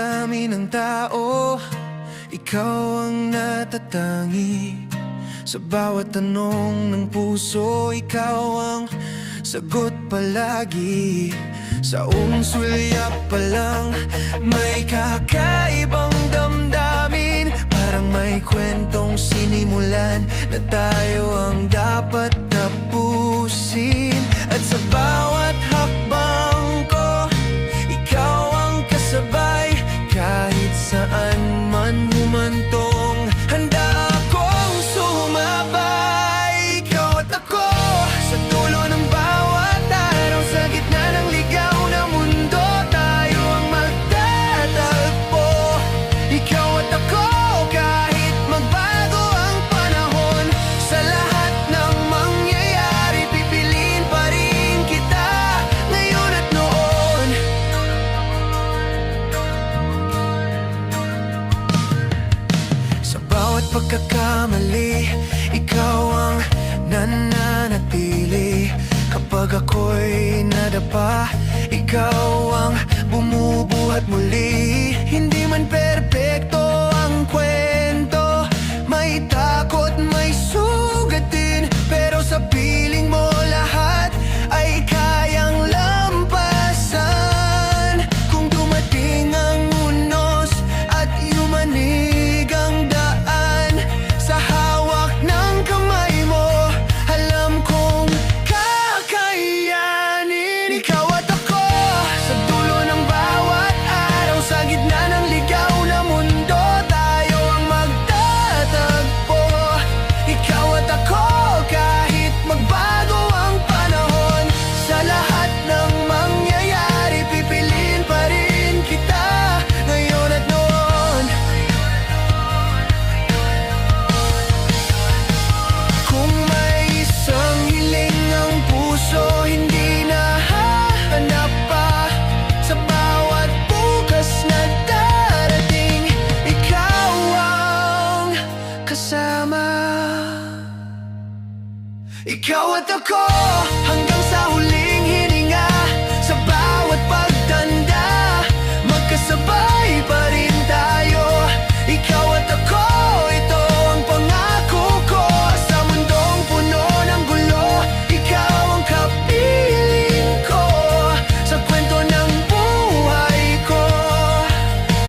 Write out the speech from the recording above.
damdamin ng tao, ikaw ang natatangi. Sa bawat tanong ng puso, ikaw ang sagot palagi. Sa sulyap pa lang, may kakaibang damdamin. Parang may kwentong sinimulan na tayo ang dapat tapusin. At sa bawat hakbang ko, ikaw ang kasabay. Kahit saan man humantong, handa akong sumabay. Ikaw at ako, sa dulo ng bawat araw, sa gitna ng ligaw na mundo, tayo ang magtatagpo. Ikaw at ako, kahit magbago ang panahon, sa lahat ng mangyayari, pipiliin pa rin kita, ngayon at noon. Sa bawat pagkakamali, ikaw ang nananatili. Kapag ako'y nadapa, ikaw ang bumubuhat muli. Hindi man perpekto ang kwento, may takot, may sugatin, pero sa piling mo lahat ay kayang lampasan. Kung dumating ang unos at yumanig ang daan, sa hawak ng kamay mo, alam kong kakayanin. Ikaw at ako, sa dulo ng bawat araw, sa gitna ng ligaw na mundo, tayo ang magtatagpo. Ikaw at ako, kahit magbago ang panahon, sa lahat ng mangyayari, pipiliin pa rin kita, ngayon at noon. Kung may isang hiling ang puso, hindi nahahanap pa, sa bawat bukas na darating, ikaw ang kasama. Ikaw at ako,